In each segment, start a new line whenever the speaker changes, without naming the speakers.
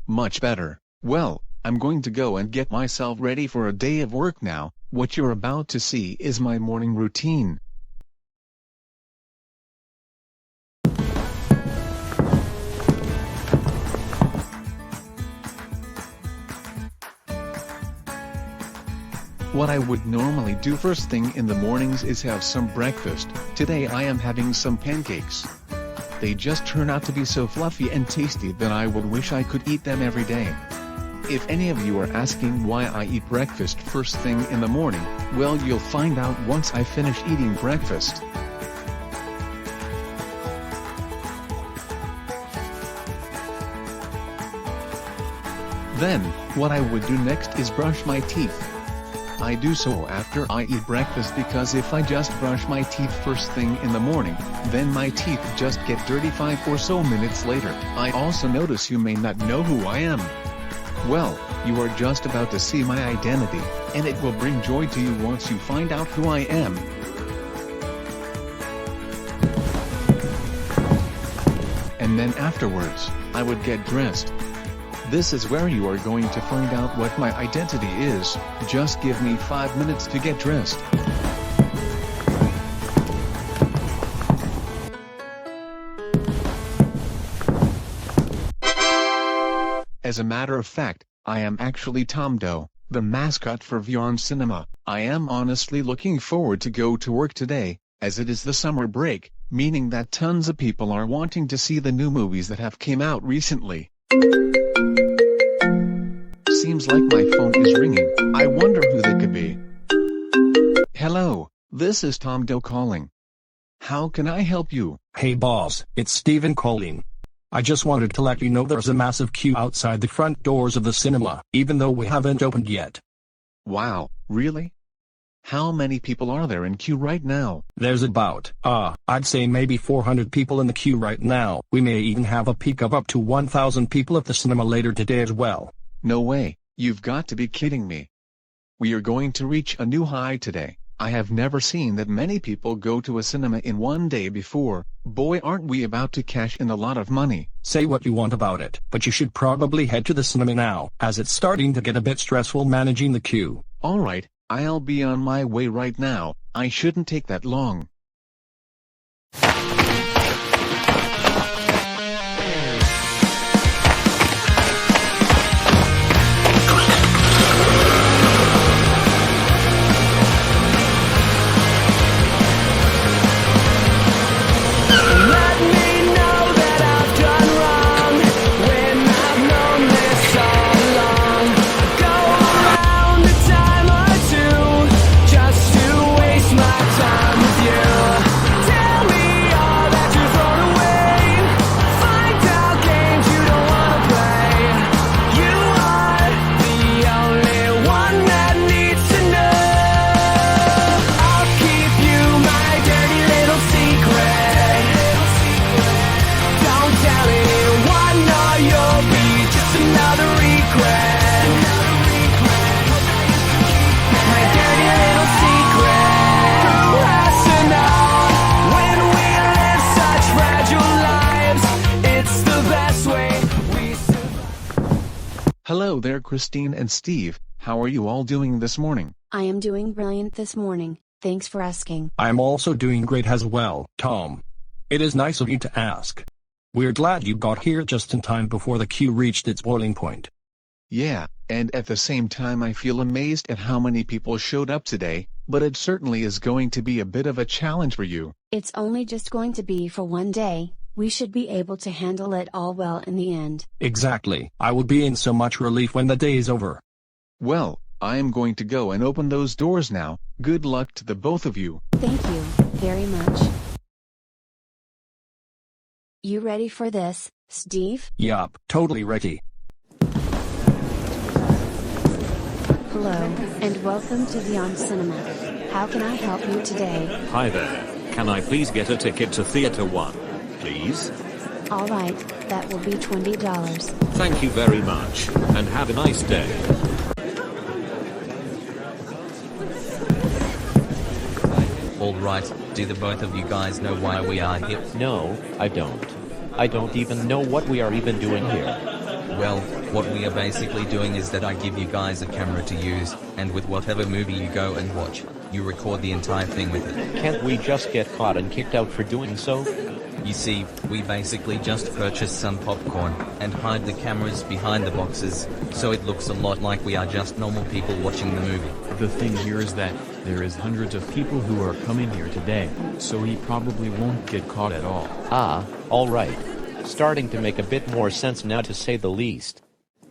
Much better. Well, I'm going to go and get myself ready for a day of work now. What you're about to see is my morning routine. What I would normally do first thing in the mornings is have some breakfast. Today I am having some pancakes. They just turn out to be so fluffy and tasty that I would wish I could eat them every day. If any of you are asking why I eat breakfast first thing in the morning, well, you'll find out once I finish eating breakfast. Then, what I would do next is brush my teeth. I do so after I eat breakfast because if I just brush my teeth first thing in the morning, then my teeth just get dirty 5 or so minutes later. I also notice you may not know who I am. Well, you are just about to see my identity, and it will bring joy to you once you find out who I am. And then afterwards, I would get dressed. This is where you are going to find out what my identity is. Just give me 5 minutes to get dressed. As a matter of fact, I am actually Tom Doe, the mascot for Vyond Cinema. I am honestly looking forward to go to work today, as it is the summer break, meaning that tons of people are wanting to see the new movies that have came out recently. Seems like my phone is ringing. I wonder who they could be. Hello, this is Tom Doe calling. How can I help you?
Hey boss, it's Steven calling. I just wanted to let you know there's a massive queue outside the front doors of the cinema, even though we haven't opened yet.
Wow, really? How many people are there in queue right now?
There's about, I'd say maybe 400 people in the queue right now. We may even have a peak of up to 1,000 people at the cinema later today as well.
No way, you've got to be kidding me. We are going to reach a new high today. I have never seen that many people go to a cinema in one day before. Boy, aren't we about to cash in a lot of money.
Say what you want about it, but you should probably head to the cinema now, as it's starting to get a bit stressful managing the queue.
Alright, I'll be on my way right now. I shouldn't take that long. Hello there, Christine and Steve. How are you all doing this morning?
I am doing brilliant this morning, thanks for asking.
I am also doing great as well, Tom. It is nice of you to ask. We're glad you got here just in time before the queue reached its boiling point.
Yeah, and at the same time I feel amazed at how many people showed up today, but it certainly is going to be a bit of a challenge for you.
It's only just going to be for one day. We should be able to handle it all well in the end.
Exactly. I will be in so much relief when the day is over.
Well, I am going to go and open those doors now. Good luck to the both of you.
Thank you, very much. You ready for this, Steve?
Yup, totally ready.
Hello, and welcome to Vyond Cinema. How can I help you today?
Hi there. Can I please get a ticket to Theater 1? Please?
Alright, that will be $20.
Thank you very much, and have a nice day.
Alright, do the both of you guys know why we are here?
No, I don't. I don't even know what we are even doing here.
Well, what we are basically doing is that I give you guys a camera to use, and with whatever movie you go and watch, you record the entire thing with it.
Can't we just get caught and kicked out for doing so?
You see, we basically just purchased some popcorn, and hide the cameras behind the boxes, so it looks a lot like we are just normal people watching the movie.
The thing here is that, there is hundreds of people who are coming here today, so he probably won't get caught at all.
Ah, alright. Starting to make a bit more sense now, to say the least.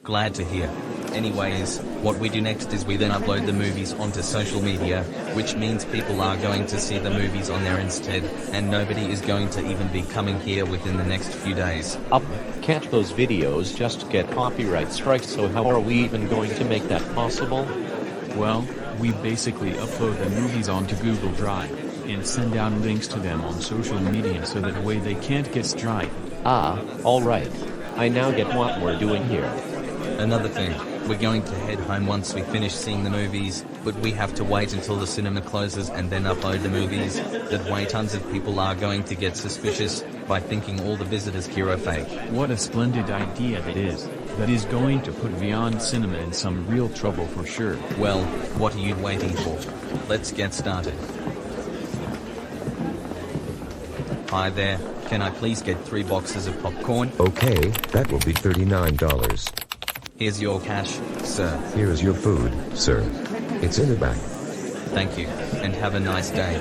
Glad to hear. Anyways, what we do next is we then upload the movies onto social media, which means people are going to see the movies on there instead, and nobody is going to even be coming here within the next few days.
Can't those videos just get copyright strikes, so how are we even going to make that possible?
Well, we basically upload the movies onto Google Drive, and send out links to them on social media so that way they can't get striked.
Ah, alright. I now get what we're doing here.
Another thing, we're going to head home once we finish seeing the movies, but we have to wait until the cinema closes and then upload the movies. That way tons of people are going to get suspicious, by thinking all the visitors here are fake.
What a splendid idea that is. That is going to put Vyond Cinema in some real trouble for sure.
Well, what are you waiting for? Let's get started. Hi there, can I please get 3 boxes of popcorn?
Okay, that will be $39.
Here's your cash, sir.
Here's your food, sir. It's in the back.
Thank you, and have a nice day.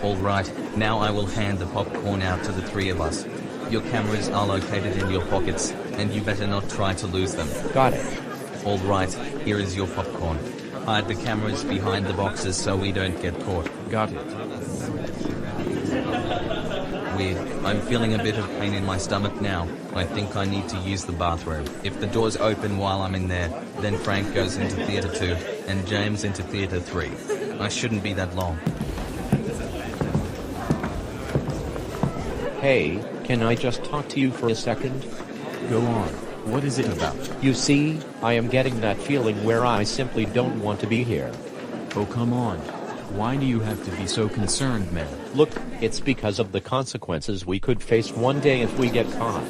Alright, now I will hand the popcorn out to the 3 of us. Your cameras are located in your pockets, and you better not try to lose them.
Got it.
Alright, here is your popcorn. Hide the cameras behind the boxes so we don't get caught.
Got it.
Weird, I'm feeling a bit of pain in my stomach now. I think I need to use the bathroom. If the doors open while I'm in there, then Frank goes into theater 2, and James into theater 3. I shouldn't be that long.
Hey, can I just talk to you for a second?
Go on. What is it about?
You see, I am getting that feeling where I simply don't want to be here.
Oh come on. Why do you have to be so concerned, man?
Look, it's because of the consequences we could face one day if we get caught.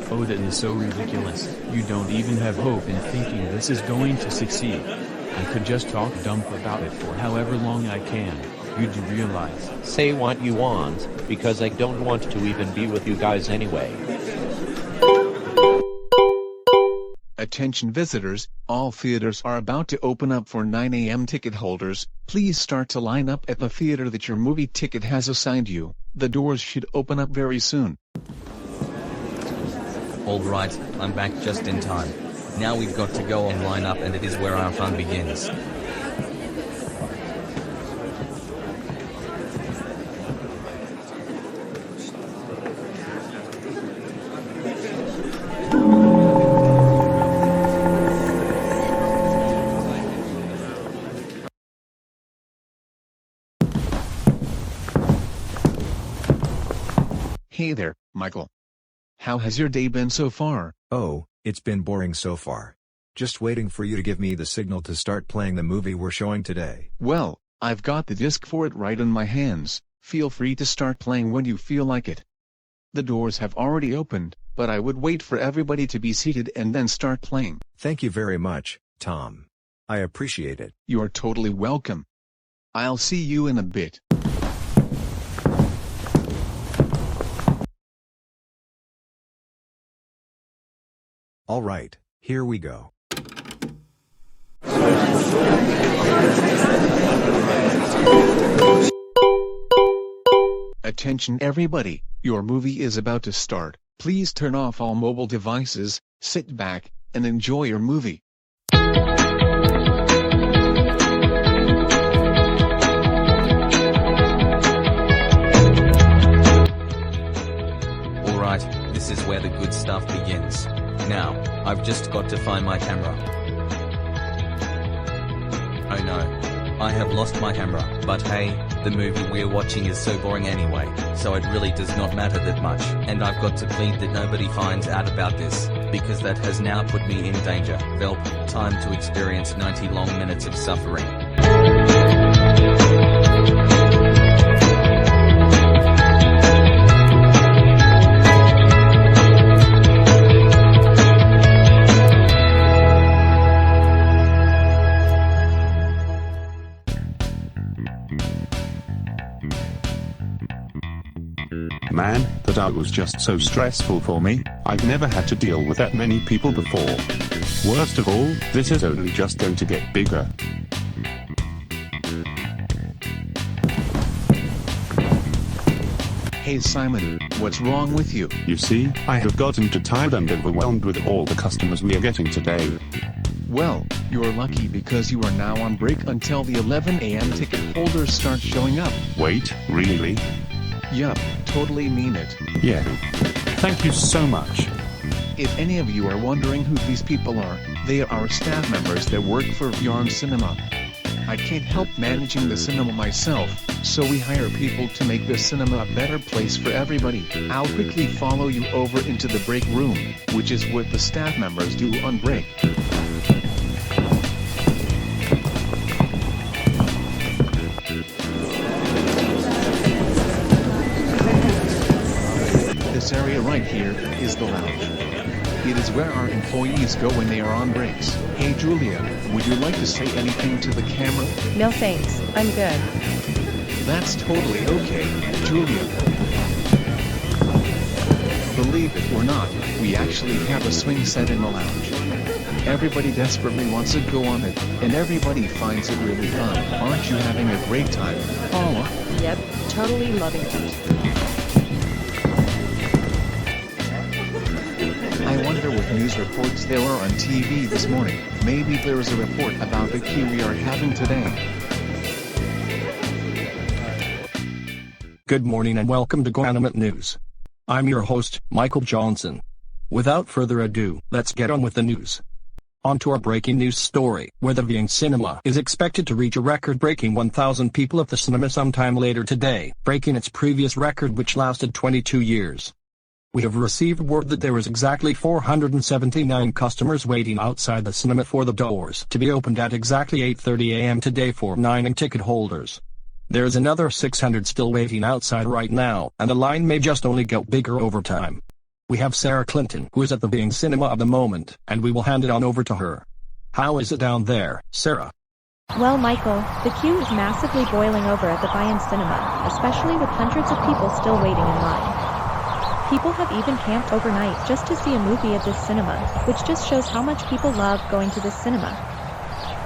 Oh, that is so ridiculous. You don't even have hope in thinking this is going to succeed. I could just talk dump about it for however long I can. You do realize.
Say what you want, because I don't want to even be with you guys anyway.
Attention visitors, all theaters are about to open up for 9 a.m. ticket holders. Please start to line up at the theater that your movie ticket has assigned you. The doors should open up very soon.
Alright, I'm back just in time. Now we've got to go and line up, and it is where our fun begins.
Hey there, Michael. How has your day been so far?
Oh, it's been boring so far. Just waiting for you to give me the signal to start playing the movie we're showing today.
Well, I've got the disc for it right in my hands. Feel free to start playing when you feel like it. The doors have already opened, but I would wait for everybody to be seated and then start playing.
Thank you very much, Tom. I appreciate it.
You're totally welcome. I'll see you in a bit.
All right, here we go.
Attention everybody, your movie is about to start. Please turn off all mobile devices, sit back, and enjoy your movie.
Alright, this is where the good stuff begins. Now, I've just got to find my camera. Oh no. I have lost my camera, but hey, the movie we're watching is so boring anyway, so it really does not matter that much, and I've got to plead that nobody finds out about this, because that has now put me in danger. Velp, time to experience 90 long minutes of suffering.
man, that out was just so stressful for me. I've never had to deal with that many people before. Worst of all, this is only just going to get bigger.
Hey Simon, what's wrong with you?
You see, I have gotten too tired and overwhelmed with all the customers we are getting today.
Well, you're lucky because you are now on break until the 11 a.m. ticket holders start showing up.
Wait, really?
Yup, totally mean it.
Yeah. Thank you so much.
If any of you are wondering who these people are, they are our staff members that work for Vyond Cinema. I can't help managing the cinema myself, so we hire people to make the cinema a better place for everybody. I'll quickly follow you over into the break room, which is what the staff members do on break. This area right here is the lounge. It is where our employees go when they are on breaks. Hey Julia, would you like to say anything to the camera?
No thanks, I'm good.
That's totally okay, Julia. Believe it or not, we actually have a swing set in the lounge. Everybody desperately wants to go on it, and everybody finds it really fun. Aren't you having a great time, Paula?
Yep, totally loving it.
I wonder what news reports there are on TV this morning. Maybe there is a report about the queue we are having today.
Good morning and welcome to GoAnimate News. I'm your host, Michael Johnson. Without further ado, let's get on with the news. On to our breaking news story, where the Vyond Cinema is expected to reach a record-breaking 1,000 people at the cinema sometime later today, breaking its previous record which lasted 22 years. We have received word that there is exactly 479 customers waiting outside the cinema for the doors to be opened at exactly 8:30 a.m. today for 9 ticket holders. There is another 600 still waiting outside right now, and the line may just only get bigger over time. We have Sarah Clinton, who is at the Vyond Cinema at the moment, and we will hand it on over to her. How is it down there, Sarah?
Well, Michael, the queue is massively boiling over at the Vyond Cinema, especially with hundreds of people still waiting in line. People have even camped overnight just to see a movie at this cinema, which just shows how much people love going to this cinema.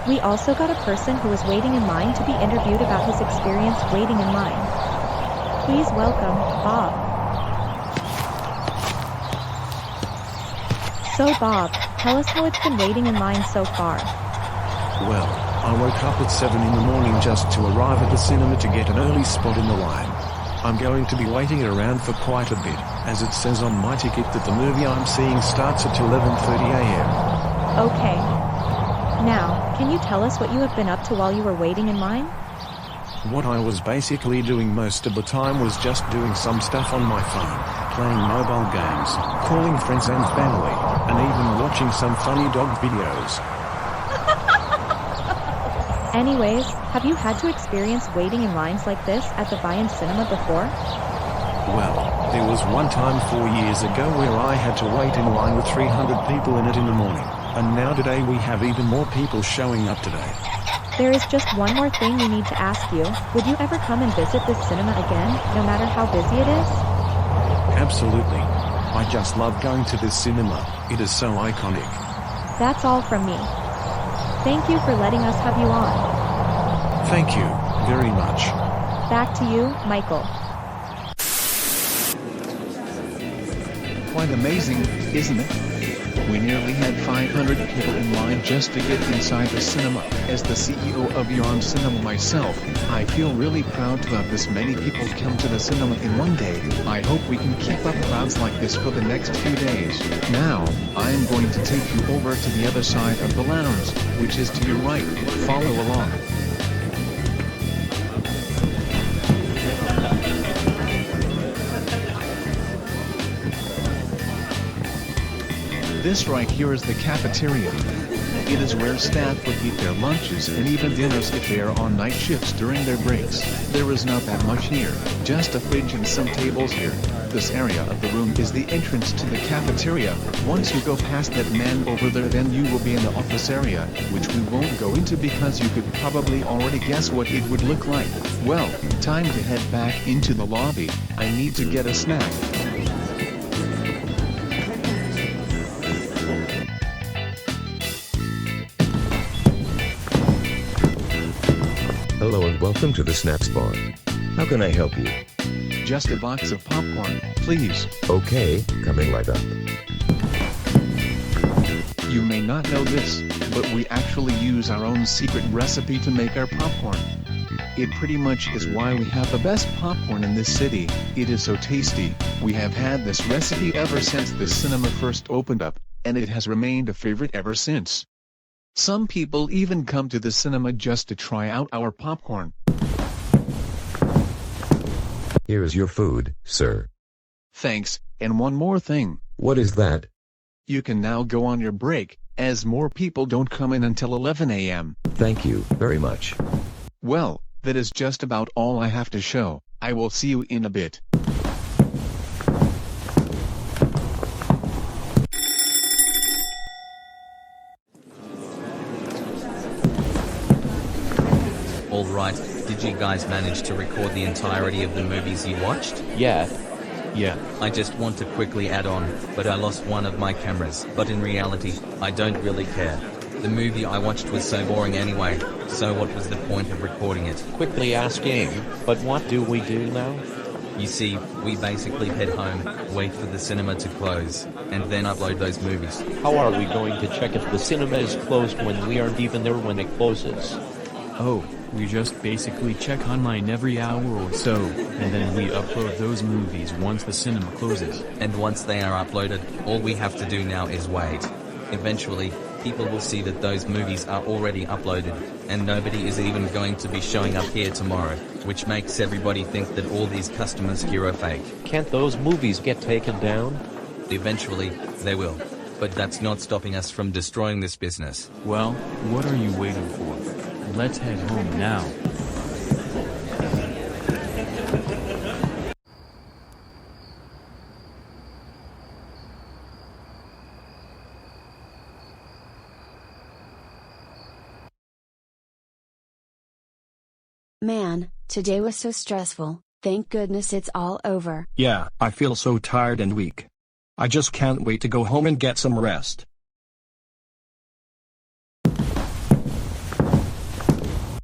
We also got a person who was waiting in line to be interviewed about his experience waiting in line. Please welcome, Bob. So Bob, tell us how it's been waiting in line so far.
Well, I woke up at 7 in the morning just to arrive at the cinema to get an early spot in the line. I'm going to be waiting around for quite a bit, as it says on my ticket that the movie I'm seeing starts at 11:30 a.m.
Okay. Now, can you tell us what you have been up to while you were waiting in line?
What I was basically doing most of the time was just doing some stuff on my phone, playing mobile games, calling friends and family, and even watching some funny dog videos.
Anyways, have you had to experience waiting in lines like this at the Vyond Cinema before?
Well, there was one time 4 years ago where I had to wait in line with 300 people in it in the morning, and now today we have even more people showing up today.
There is just one more thing we need to ask you. Would you ever come and visit this cinema again, no matter how busy it is?
Absolutely. I just love going to this cinema. It is so iconic.
That's all from me. Thank you for letting us have you on.
Thank you, very much.
Back to you, Michael.
Quite amazing, isn't it? We nearly had 500 people in line just to get inside the cinema. As the CEO of Vyond Cinema myself, I feel really proud to have this many people come to the cinema in one day. I hope we can keep up crowds like this for the next few days. Now, I am going to take you over to the other side of the lounge, which is to your right. Follow along. This right here is the cafeteria. It is where staff would eat their lunches and even dinners if they are on night shifts during their breaks. There is not that much here, just a fridge and some tables here. This area of the room is the entrance to the cafeteria. Once you go past that man over there, then you will be in the office area, which we won't go into because you could probably already guess what it would look like. Well, time to head back into the lobby. I need to get a snack.
Hello and welcome to the Snacks Bar. How can I help you?
Just a box of popcorn, please.
Okay, coming right up.
You may not know this, but we actually use our own secret recipe to make our popcorn. It pretty much is why we have the best popcorn in this city. It is so tasty. We have had this recipe ever since the cinema first opened up, and it has remained a favorite ever since. Some people even come to the cinema just to try out our popcorn.
Here is your food, sir.
Thanks, and one more thing.
What is that?
You can now go on your break, as more people don't come in until 11 a.m.
Thank you very much.
Well, that is just about all I have to show. I will see you in a bit.
Alright, did you guys manage to record the entirety of the movies you watched?
Yeah.
I just want to quickly add on, but I lost one of my cameras. But in reality, I don't really care. The movie I watched was so boring anyway, so what was the point of recording it?
Quickly asking, but what do we do now?
You see, we basically head home, wait for the cinema to close, and then upload those movies.
How are we going to check if the cinema is closed when we aren't even there when it closes?
Oh, we just basically check online every hour or so, and then we upload those movies once the cinema closes.
And once they are uploaded, all we have to do now is wait. Eventually, people will see that those movies are already uploaded, and nobody is even going to be showing up here tomorrow, which makes everybody think that all these customers here are fake.
Can't those movies get taken down?
Eventually, they will. But that's not stopping us from destroying this business.
Well, what are you waiting for? Let's head home now.
Man, today was so stressful. Thank goodness it's all over.
Yeah, I feel so tired and weak. I just can't wait to go home and get some rest.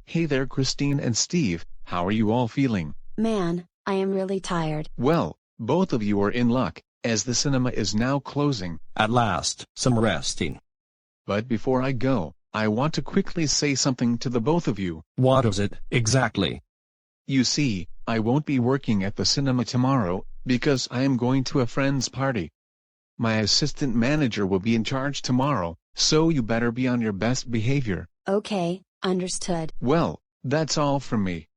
Hey there, Christine and Steve, how are you all feeling?
Man, I am really tired.
Well, both of you are in luck, as the cinema is now closing.
At last, some resting.
But before I go, I want to quickly say something to the both of you.
What is it, exactly?
You see, I won't be working at the cinema tomorrow, because I am going to a friend's party. My assistant manager will be in charge tomorrow, so you better be on your best behavior.
Okay, understood.
Well, that's all from me.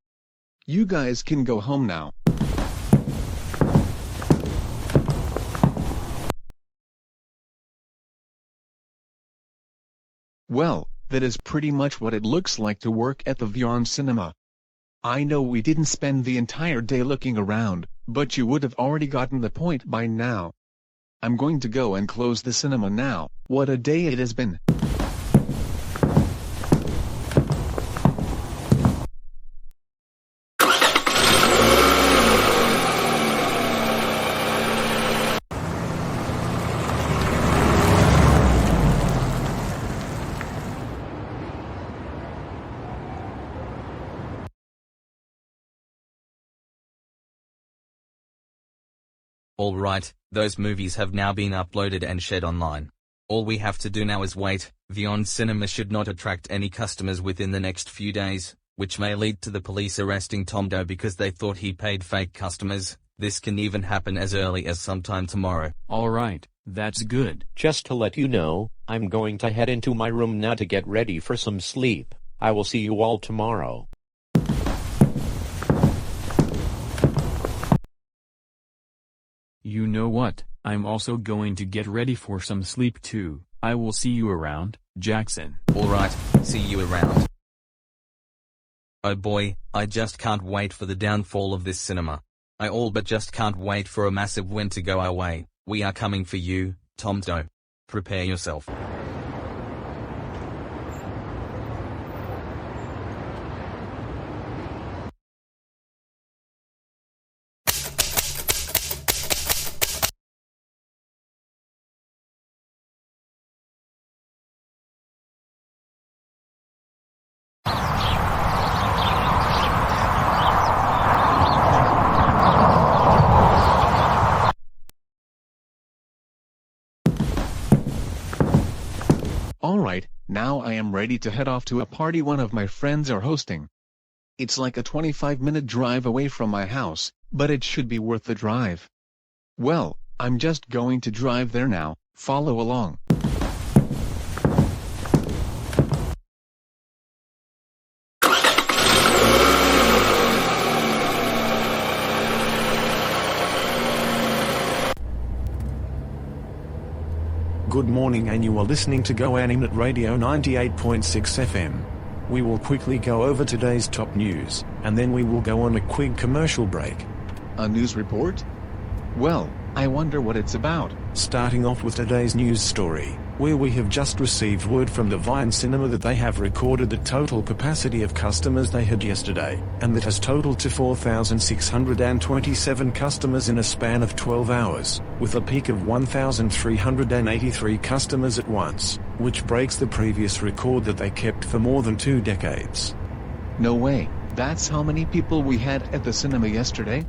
You guys can go home now. Well, that is pretty much what it looks like to work at the Vyond Cinema. I know we didn't spend the entire day looking around, but you would have already gotten the point by now. I'm going to go and close the cinema now. What a day it has been.
Alright, those movies have now been uploaded and shared online. All we have to do now is wait. Vyond Cinema should not attract any customers within the next few days, which may lead to the police arresting Tom Doe because they thought he paid fake customers. This can even happen as early as sometime tomorrow.
Alright, that's good.
Just to let you know, I'm going to head into my room now to get ready for some sleep. I will see you all tomorrow.
You know what, I'm also going to get ready for some sleep too. I will see you around. Jackson.
Alright, see you around. Oh boy, I just can't wait for the downfall of this cinema. I all but just can't wait for a massive win to go our way. We are coming for you, Tom Doe. Prepare yourself.
Alright, now I am ready to head off to a party one of my friends are hosting. It's like a 25-minute drive away from my house, but it should be worth the drive. Well, I'm just going to drive there now, follow along.
Good morning, and you are listening to Go Animate Radio 98.6 FM. We will quickly go over today's top news, and then we will go on a quick commercial break.
A news report? Well, I wonder what it's about.
Starting off with today's news story, where we have just received word from the Vyond Cinema that they have recorded the total capacity of customers they had yesterday, and that has totaled to 4,627 customers in a span of 12 hours, with a peak of 1,383 customers at once, which breaks the previous record that they kept for more than 2 decades.
No way, that's how many people we had at the cinema yesterday?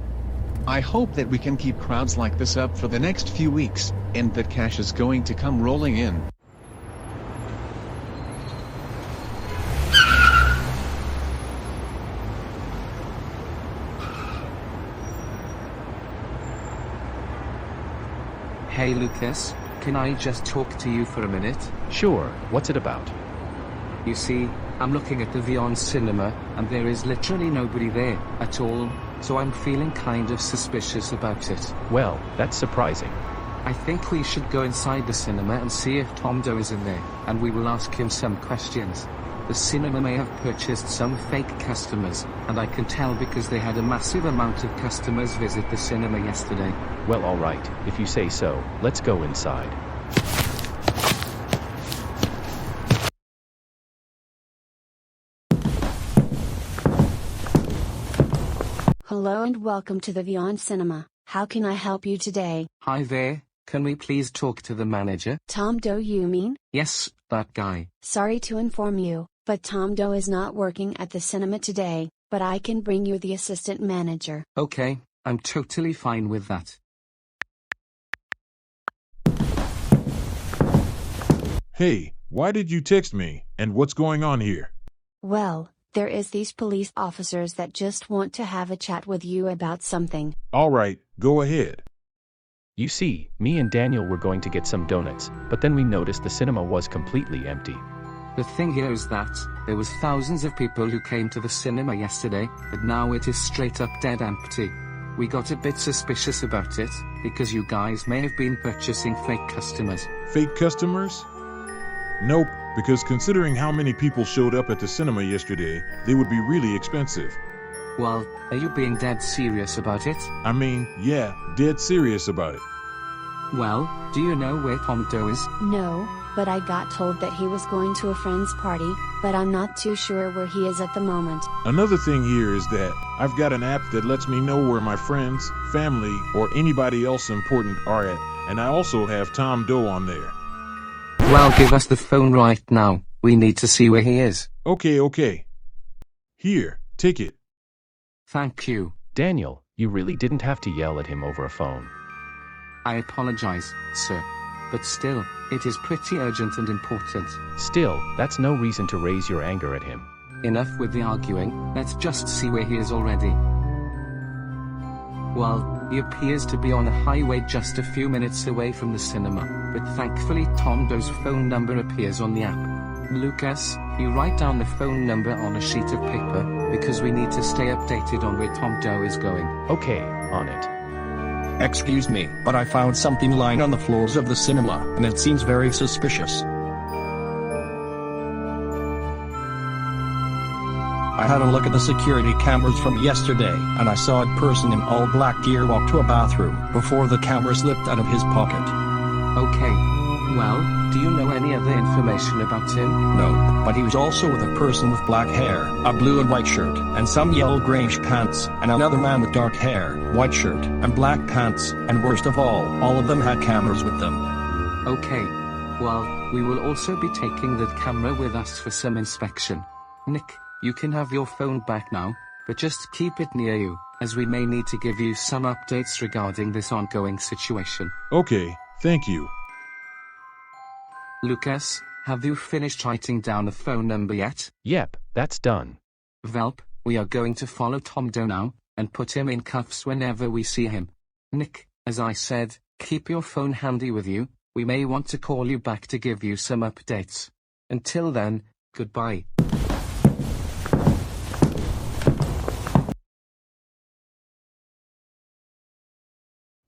I hope that we can keep crowds like this up for the next few weeks, and that cash is going to come rolling in.
Hey Lucas, can I just talk to you for a minute?
Sure, what's it about?
You see, I'm looking at the Vyond Cinema, and there is literally nobody there, at all, so I'm feeling kind of suspicious about it.
Well, that's surprising.
I think we should go inside the cinema and see if Tom Doe is in there, and we will ask him some questions. The cinema may have purchased some fake customers, and I can tell because they had a massive amount of customers visit the cinema yesterday.
Well, alright, if you say so, let's go inside.
Hello and welcome to the Vyond Cinema. How can I help you today?
Hi there, can we please talk to the manager?
Tom Doe, you mean?
Yes, that guy.
Sorry to inform you, but Tom Doe is not working at the cinema today, but I can bring you the assistant manager.
Okay, I'm totally fine with that.
Hey, why did you text me, and what's going on here?
Well, there is these police officers that just want to have a chat with you about something.
Alright, go ahead.
You see, me and Daniel were going to get some donuts, but then we noticed the cinema was completely empty.
The thing here is that, there was thousands of people who came to the cinema yesterday, but now it is straight up dead empty. We got a bit suspicious about it, because you guys may have been purchasing fake customers.
Fake customers? Nope, because considering how many people showed up at the cinema yesterday, they would be really expensive.
Well, are you being dead serious about it?
I mean, yeah, dead serious about it.
Well, do you know where Tom Doe is?
No, but I got told that he was going to a friend's party, but I'm not too sure where he is at the moment.
Another thing here is that I've got an app that lets me know where my friends, family, or anybody else important are at, and I also have Tom Doe on there.
Well, give us the phone right now. We need to see where he is.
Okay. Here, take it.
Thank you.
Daniel, you really didn't have to yell at him over a phone.
I apologize, sir. But still, it is pretty urgent and important.
Still, that's no reason to raise your anger at him.
Enough with the arguing, let's just see where he is already. Well, he appears to be on a highway just a few minutes away from the cinema, but thankfully Tom Doe's phone number appears on the app. Lucas, you write down the phone number on a sheet of paper, because we need to stay updated on where Tom Doe is going.
Okay, on it.
Excuse me, but I found something lying on the floors of the cinema, and it seems very suspicious. I had a look at the security cameras from yesterday, and I saw a person in all black gear walk to a bathroom before the camera slipped out of his pocket.
Okay. Well, do you know any other information about him?
No, but he was also with a person with black hair, a blue and white shirt, and some yellow grayish pants, and another man with dark hair, white shirt, and black pants, and worst of all of them had cameras with them.
Okay. Well, we will also be taking that camera with us for some inspection. Nick, you can have your phone back now, but just keep it near you, as we may need to give you some updates regarding this ongoing situation.
Okay, thank you.
Lucas, have you finished writing down the phone number yet?
Yep, that's done.
Velp, we are going to follow Tom Doe now, and put him in cuffs whenever we see him. Nick, as I said, keep your phone handy with you. We may want to call you back to give you some updates. Until then, goodbye.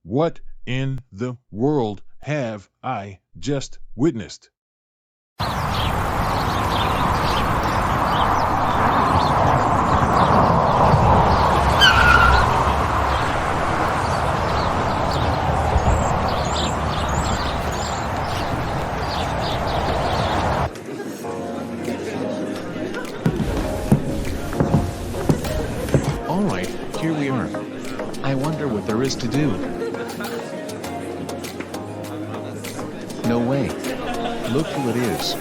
What in the world have I just witnessed?
All right, here we are. I wonder what there is to do. No way. Look who it is.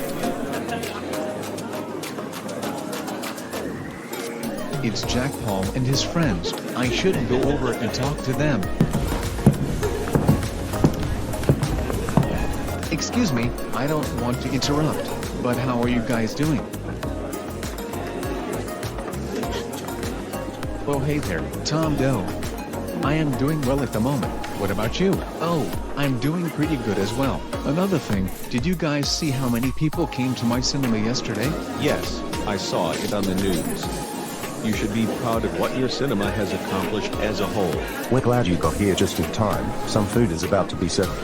It's Jack Paul and his friends. I should go over and talk to them. Excuse me, I don't want to interrupt, but how are you guys doing? Oh hey there, Tom Doe. I am doing well at the moment. What about you? Oh, I'm doing pretty good as well. Another thing, did you guys see how many people came to my cinema yesterday?
Yes, I saw it on the news. You should be proud of what your cinema has accomplished as a whole.
We're glad you got here just in time. Some food is about to be served.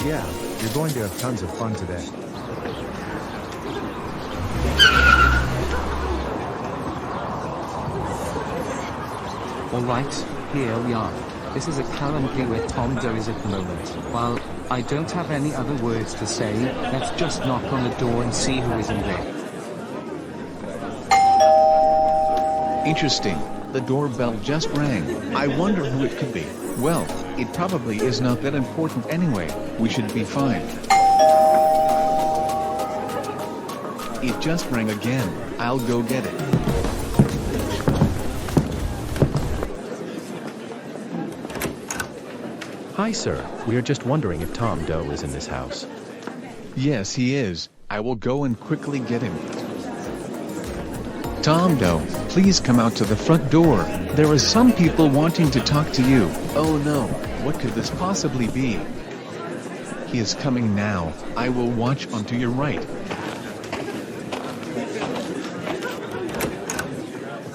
Yeah, you're going to have tons of fun today.
Alright, here we are. This is currently where Tom Doe is at the moment. Well, I don't have any other words to say. Let's just knock on the door and see who is in there.
Interesting. The doorbell just rang. I wonder who it could be. Well, it probably is not that important anyway. We should be fine. It just rang again. I'll go get it.
Hi sir, we are just wondering if Tom Doe is in this house.
Yes, he is. I will go and quickly get him. Tom Doe, please come out to the front door. There are some people wanting to talk to you. Oh no, what could this possibly be? He is coming now. I will watch on to your right.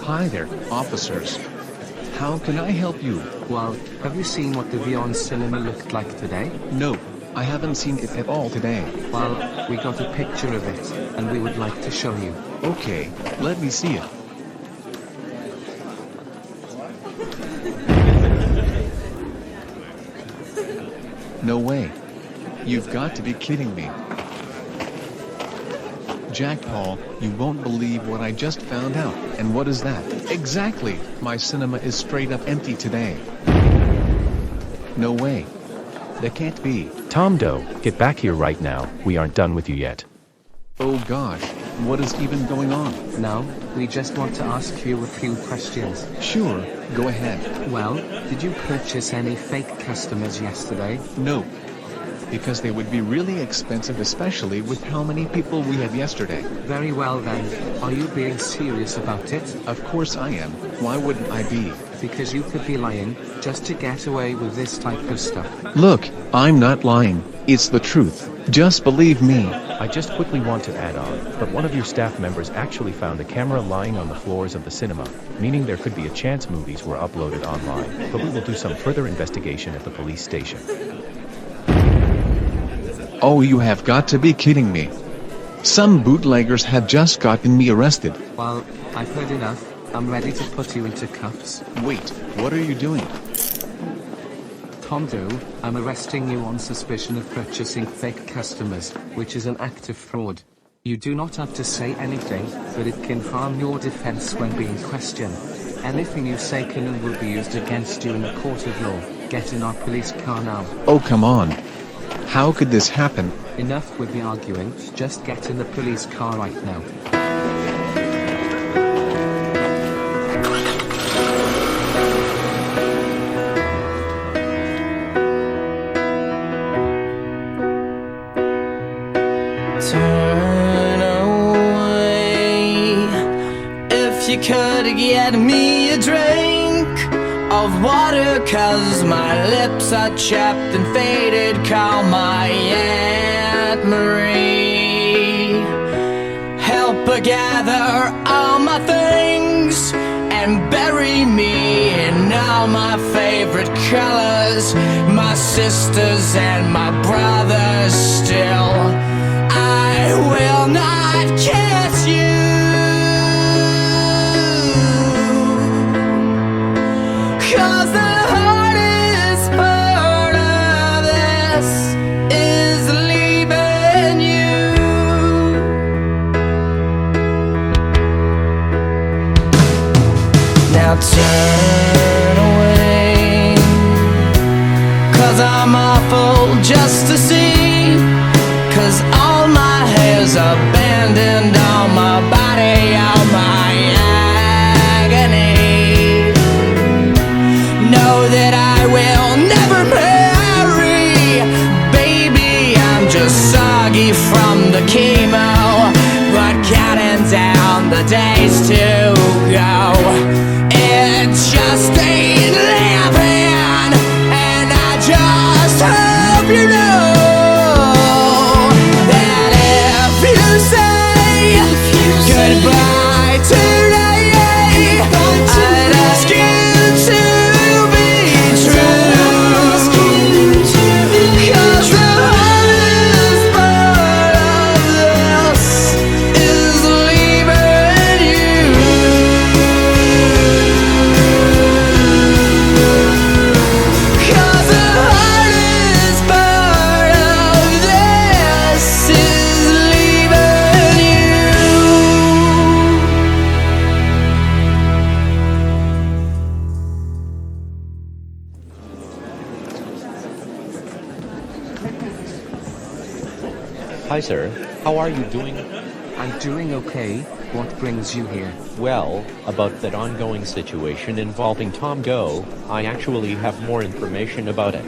Hi there, officers. How can I help you?
Well, have you seen what the Vyond Cinema looked like today?
No, I haven't seen it at all today.
Well, we got a picture of it, and we would like to show you.
Okay, let me see it. No way. You've got to be kidding me. Jack Paul, you won't believe what I just found out. And what is that? Exactly, my cinema is straight up empty today. No way. That can't be.
Tom Doe, get back here right now. We aren't done with you yet.
Oh gosh, what is even going on?
Now, we just want to ask you a few questions.
Sure, go ahead.
Well, did you purchase any fake customers yesterday?
No. Because they would be really expensive, especially with how many people we had yesterday.
Very well then. Are you being serious about it?
Of course I am. Why wouldn't I be?
Because you could be lying, just to get away with this type of stuff.
Look, I'm not lying. It's the truth. Just believe me.
I just quickly want to add on, but one of your staff members actually found the camera lying on the floors of the cinema, meaning there could be a chance movies were uploaded online, but we will do some further investigation at the police station.
Oh, you have got to be kidding me. Some bootleggers have just gotten me arrested.
Well, I've heard enough. I'm ready to put you into cuffs.
Wait, what are you doing?
Tom Doe, I'm arresting you on suspicion of purchasing fake customers, which is an act of fraud. You do not have to say anything, but it can harm your defense when being questioned. Anything you say can and will be used against you in a court of law. Get in our police car now.
Oh, come on. How could this happen?
Enough with the arguing, just get in the police car right now.
Turn away. If you could get me a drink of water, 'cause my lips are chapped and faded, call my Aunt Marie. Help her gather all my things and bury me in all my favorite colors, my sisters and my brothers still. I will not kiss you, 'cause the hardest part of this is leaving you. Now turn away, 'cause I'm awful just to see, 'cause all my hair's abandoned on my body, all my agony. Know that I will never marry, baby, I'm just soggy from the chemo, but counting down the days to go. It just ain't living, and I just hope you know goodbye today, I'd ask you to be true, 'cause the hardest part of this is leaving you. 'Cause the hardest part of this is leaving you.
Hi sir, how are you doing?
I'm doing okay. What brings you here?
Well, about that ongoing situation involving Tom Doe, I actually have more information about it.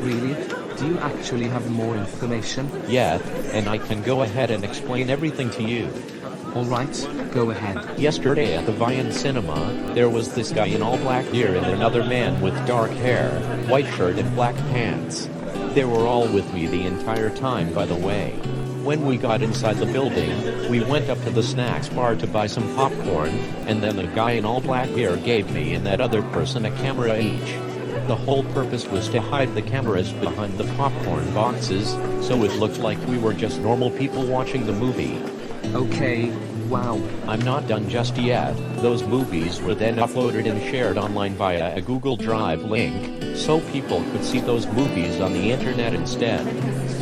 Really? Do you actually have more information?
Yeah, and I can go ahead and explain everything to you.
Alright, go ahead.
Yesterday at the Vyond Cinema, there was this guy in all black gear and another man with dark hair, white shirt and black pants. They were all with me the entire time, by the way. When we got inside the building, we went up to the snacks bar to buy some popcorn, and then the guy in all black gear gave me and that other person a camera each. The whole purpose was to hide the cameras behind the popcorn boxes, so it looked like we were just normal people watching the movie.
Okay, wow.
I'm not done just yet. Those movies were then uploaded and shared online via a Google Drive link, so people could see those movies on the internet instead.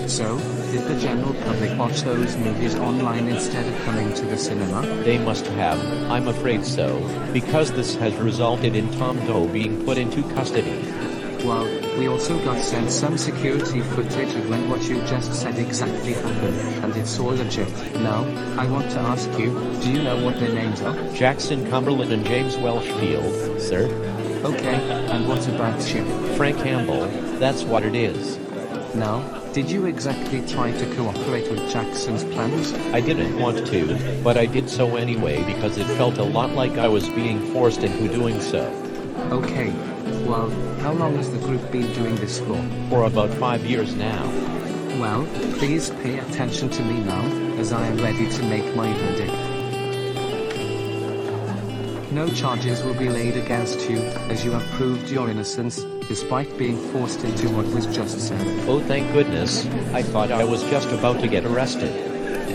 So, did the general public watch those movies online instead of coming to the cinema?
They must have, I'm afraid so, because this has resulted in Tom Doe being put into custody.
Well, we also got sent some security footage of when what you just said exactly happened, and it's all legit. Now, I want to ask you, do you know what their names are?
Jackson Cumberland and James Welshfield, sir.
Okay, and what about you?
Frank Campbell, that's what it is.
Now, did you exactly try to cooperate with Jackson's plans?
I didn't want to, but I did so anyway because it felt a lot like I was being forced into doing so.
Okay. Well, how long has the group been doing this for?
For about 5 years now.
Well, please pay attention to me now, as I am ready to make my verdict. No charges will be laid against you, as you have proved your innocence, despite being forced into what was just said.
Oh, thank goodness. I thought I was just about to get arrested.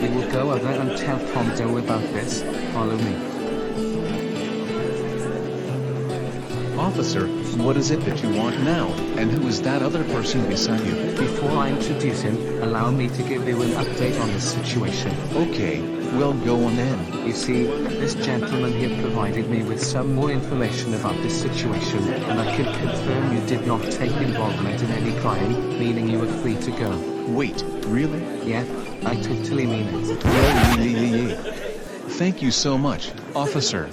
We will go over and tell Tom Doe about this. Follow me.
Officer, what is it that you want now, and who is that other person beside you?
Before I introduce him, allow me to give you an update on the situation.
Okay, well go on then.
You see, this gentleman here provided me with some more information about this situation, and I can confirm you did not take involvement in any crime, meaning you are free to go.
Wait, really?
Yeah, I totally mean it.
Yeah. Thank you so much, officer.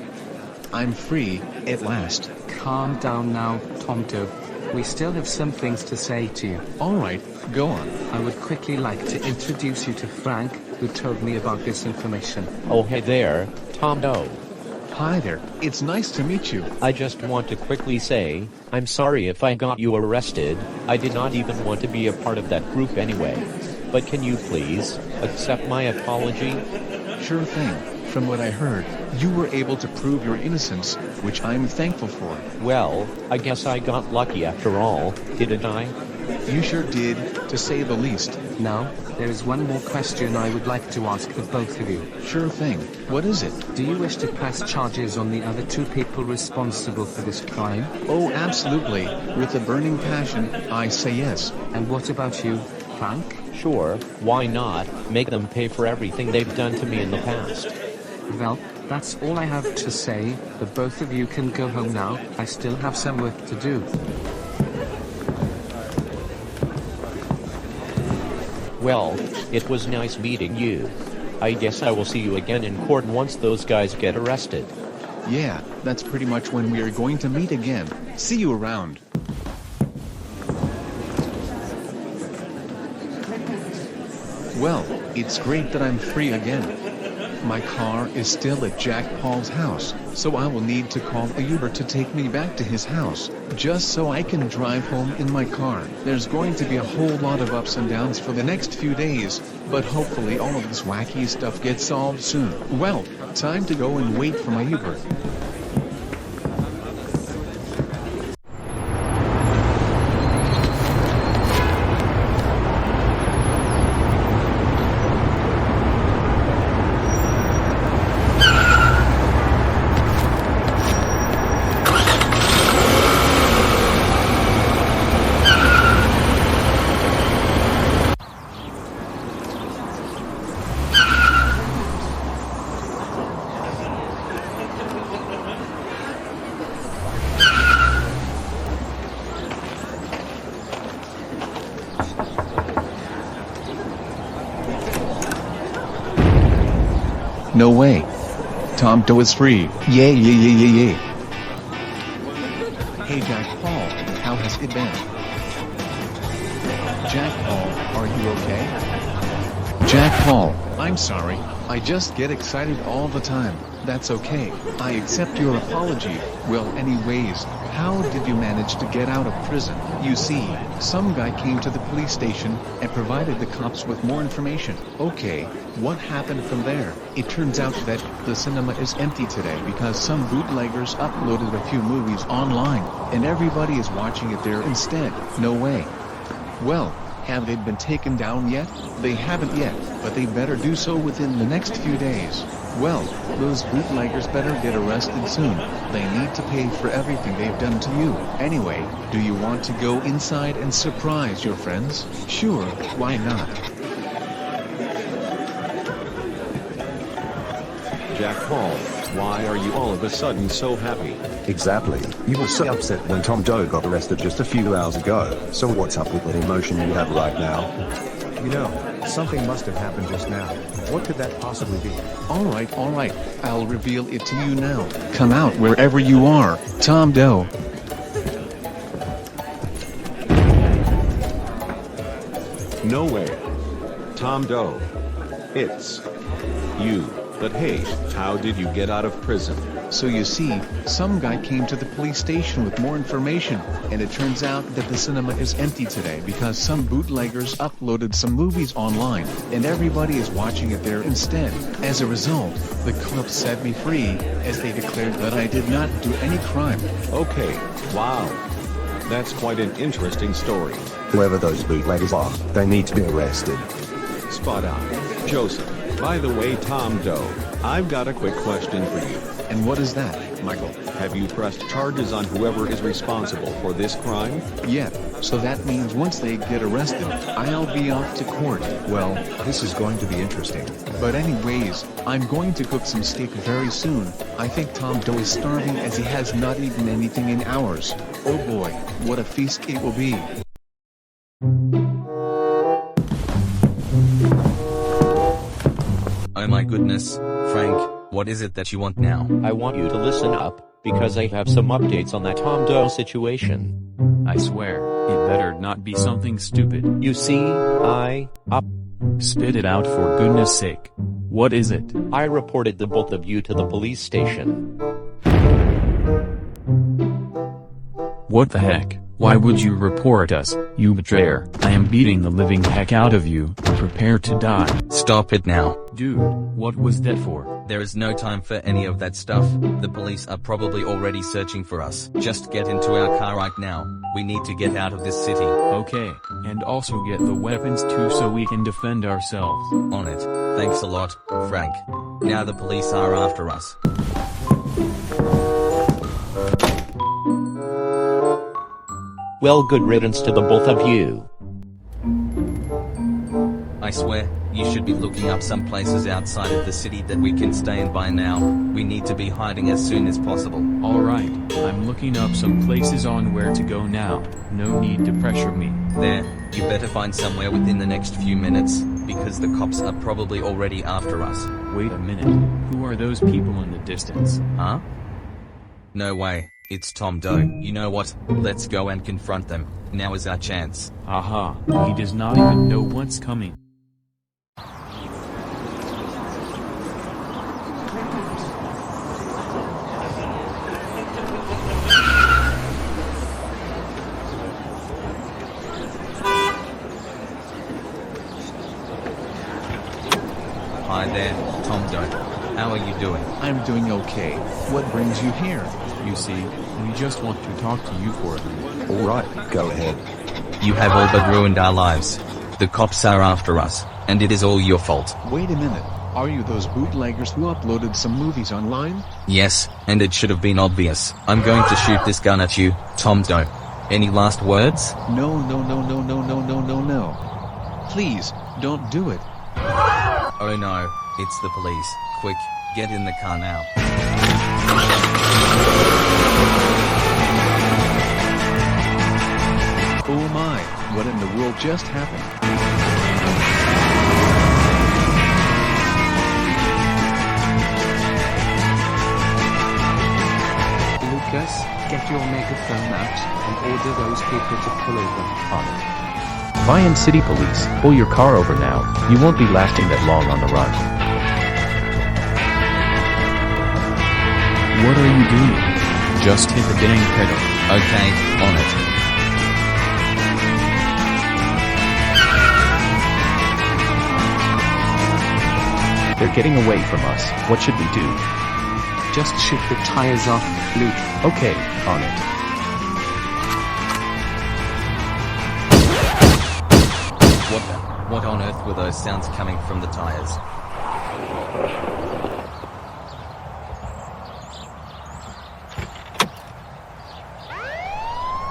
I'm free, at last.
Calm down now, Tom Doe. We still have some things to say to you.
Alright, go on.
I would quickly like to introduce you to Frank, who told me about this information.
Oh hey there, Tom Doe.
Hi there, it's nice to meet you.
I just want to quickly say, I'm sorry if I got you arrested. I did not even want to be a part of that group anyway. But can you please accept my apology?
Sure thing. From what I heard, you were able to prove your innocence, which I'm thankful for.
Well, I guess I got lucky after all, didn't I?
You sure did, to say the least.
Now, there is one more question I would like to ask the both of you.
Sure thing. What is it?
Do you wish to press charges on the other two people responsible for this crime?
Oh, absolutely. With a burning passion, I say yes.
And what about you, Frank?
Sure, why not? Make them pay for everything they've done to me in the past.
Well, that's all I have to say. The both of you can go home now. I still have some work to do.
Well, it was nice meeting you. I guess I will see you again in court once those guys get arrested.
Yeah, that's pretty much when we are going to meet again. See you around. Well, it's great that I'm free again. My car is still at Jack Paul's house, so I will need to call a Uber to take me back to his house, just so I can drive home in my car. There's going to be a whole lot of ups and downs for the next few days, but hopefully all of this wacky stuff gets solved soon. Well, time to go and wait for my Uber. No way. Tom Doe is free. Yay. Hey Jack Paul, how has it been? Jack Paul, are you okay? Jack Paul, I'm sorry. I just get excited all the time. That's okay. I accept your apology. Well, anyways, how did you manage to get out of prison? You see, some guy came to the police station and provided the cops with more information. Okay, what happened from there? It turns out that the cinema is empty today because some bootleggers uploaded a few movies online, and everybody is watching it there instead. No way. Well, have they been taken down yet? They haven't yet, but they better do so within the next few days. Well, those bootleggers better get arrested soon. They need to pay for everything they've done to you. Anyway, do you want to go inside and surprise your friends? Sure, why not?
Jack Paul, why are you all of a sudden so happy?
Exactly. You were so upset when Tom Doe got arrested just a few hours ago. So what's up with that emotion you have right now?
You know, something must have happened just now. What could that possibly be?
Alright. I'll reveal it to you now. Come out wherever you are, Tom Doe.
No way. Tom Doe. It's you. But hey, how did you get out of prison?
So you see, some guy came to the police station with more information, and it turns out that the cinema is empty today because some bootleggers uploaded some movies online, and everybody is watching it there instead. As a result, the cops set me free, as they declared that I did not do any crime.
Okay, wow. That's quite an interesting story.
Whoever those bootleggers are, they need to be arrested.
Spot on. Joseph. By the way, Tom Doe, I've got a quick question for you.
And what is that, Michael?
Have you pressed charges on whoever is responsible for this crime?
Yeah, so that means once they get arrested, I'll be off to court.
Well, this is going to be interesting.
But anyways, I'm going to cook some steak very soon. I think Tom Doe is starving as he has not eaten anything in hours. Oh boy, what a feast it will be.
Oh my goodness, Frank, what is it that you want now?
I want you to listen up, because I have some updates on that Tom Doe situation.
I swear, it better not be something stupid.
You see,
Spit it out for goodness sake. What is it?
I reported the both of you to the police station.
What the heck? Why would you report us, you betrayer? I am beating the living heck out of you. Prepare to die.
Stop it now.
Dude, what was that for?
There is no time for any of that stuff. The police are probably already searching for us. Just get into our car right now. We need to get out of this city.
Okay, and also get the weapons too so we can defend ourselves.
On it. Thanks a lot, Frank. Now the police are after us.
Well, good riddance to the both of you.
I swear, you should be looking up some places outside of the city that we can stay in by now. We need to be hiding as soon as possible.
Alright, I'm looking up some places on where to go now. No need to pressure me.
There, you better find somewhere within the next few minutes, because the cops are probably already after us.
Wait a minute, who are those people in the distance?
Huh? No way. It's Tom Doe. You know what? Let's go and confront them. Now is our chance.
Aha, he does not even know what's coming.
Hi there, Tom Doe. How are you doing?
I'm doing okay. What brings you here?
You see, we just want to talk to you for a minute.
Alright, go ahead.
You have all but ruined our lives. The cops are after us, and it is all your fault.
Wait a minute. Are you those bootleggers who uploaded some movies online?
Yes, and it should have been obvious. I'm going to shoot this gun at you, Tom Doe. Any last words?
No. Please, don't do it.
Oh no, it's the police. Quick, get in the car now.
Oh my, what in the world just happened?
Lucas, get your megaphone out and order those people to pull over.
On it. Vyond City Police, pull your car over now. You won't be lasting that long on the run.
What are you doing? Just hit the dang pedal.
Okay, on it.
They're getting away from us. What should we do?
Just shoot the tires off, Luke.
Okay, on it.
What on earth were those sounds coming from the tires?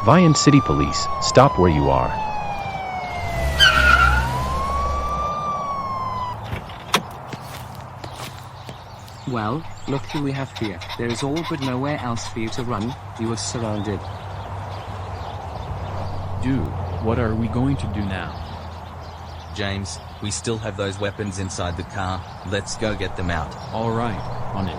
Vyond City Police, stop where you are.
Well, look who we have here. There is all but nowhere else for you to run. You are surrounded.
Dude, what are we going to do now?
James, we still have those weapons inside the car. Let's go get them out.
Alright, on it.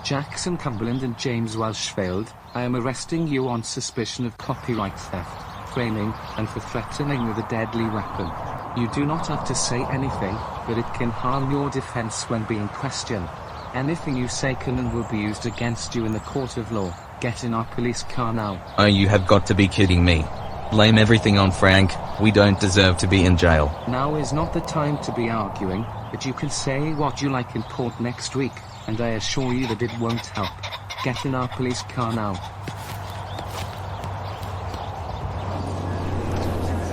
Jackson Cumberland and James Welshfield, I am arresting you on suspicion of copyright theft, framing, and for threatening with a deadly weapon. You do not have to say anything, but it can harm your defense when being questioned. Anything you say can and will be used against you in the court of law. Get in our police car now.
Oh, you have got to be kidding me. Blame everything on Frank. We don't deserve to be in jail.
Now is not the time to be arguing, but you can say what you like in court next week, and I assure you that it won't help. Get in our police car now.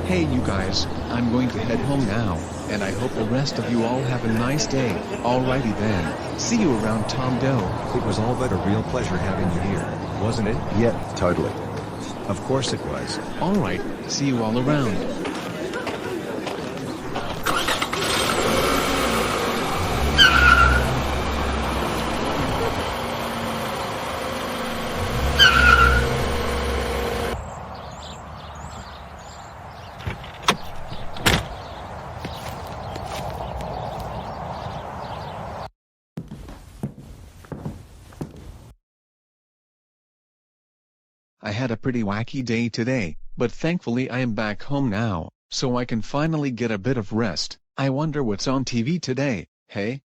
Hey you guys, I'm going to head home now, and I hope the rest of you all have a nice day. Alrighty then, see you around Tom Doe.
It was all but a real pleasure having you here, wasn't it?
Yeah, totally.
Of course it was.
Alright, see you all around. I had a pretty wacky day today, but thankfully I am back home now, so I can finally get a bit of rest. I wonder what's on TV today, hey?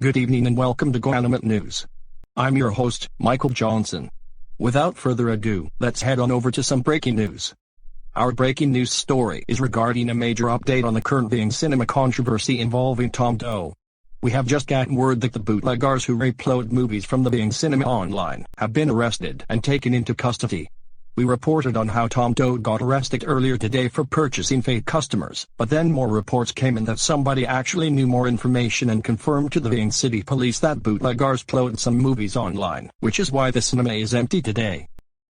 Good evening and welcome to GoAnimate News. I'm your host, Michael Johnson. Without further ado, let's head on over to some breaking news. Our breaking news story is regarding a major update on the current Vyond Cinema controversy involving Tom Doe. We have just gotten word that the bootleggers who upload movies from the Vyond Cinema online have been arrested and taken into custody. We reported on how Tom Doe got arrested earlier today for purchasing fake customers, but then more reports came in that somebody actually knew more information and confirmed to the Vyond City Police that bootleggers upload some movies online, which is why the cinema is empty today.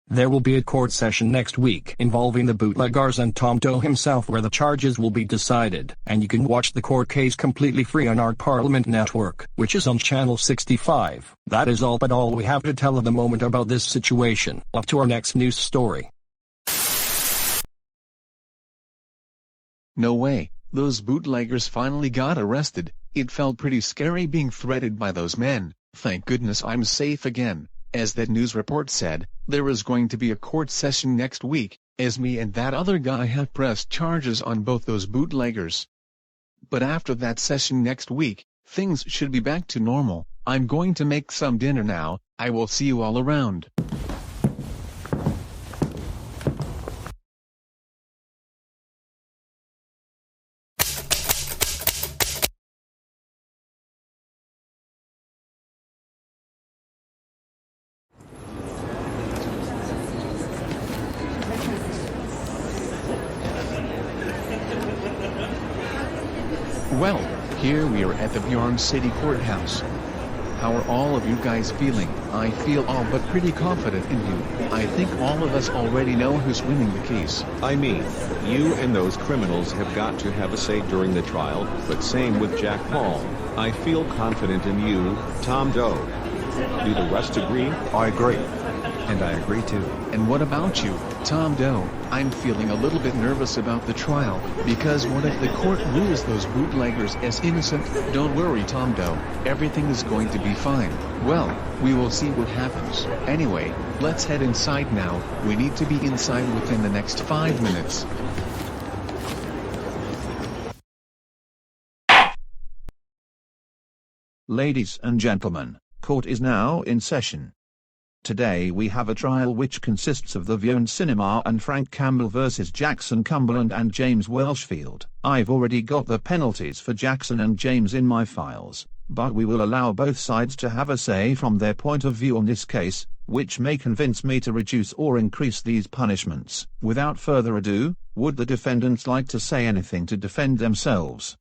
There will be a court session next week involving the bootleggers and Tom Doe himself where the charges will be decided, and you can watch the court case completely free on our Parliament network, which is on channel 65. That is all but all we have to tell at the moment about this situation. Off to our next news story.
No way, those bootleggers finally got arrested. It felt pretty scary being threatened by those men. Thank goodness I'm safe again. As that news report said, there is going to be a court session next week, as me and that other guy have pressed charges on both those bootleggers. But after that session next week, things should be back to normal. I'm going to make some dinner now. I will see you all around. Well, here we are at the Vyond City Courthouse. How are all of you guys feeling? I feel all but pretty confident in you. I think all of us already know who's winning the case.
I mean, you and those criminals have got to have a say during the trial, but same with Jack Paul. I feel confident in you, Tom Doe. Do the rest agree?
I agree. And I agree too.
And what about you, Tom Doe? I'm feeling a little bit nervous about the trial, because what if the court rules those bootleggers as innocent? Don't worry, Tom Doe, everything is going to be fine. Well, we will see what happens. Anyway, let's head inside now. We need to be inside within the next 5 minutes.
Ladies and gentlemen, court is now in session. Today we have a trial which consists of the Vyond Cinema and Frank Campbell versus Jackson Cumberland and James Welshfield. I've already got the penalties for Jackson and James in my files, but we will allow both sides to have a say from their point of view on this case, which may convince me to reduce or increase these punishments. Without further ado, would the defendants like to say anything to defend themselves?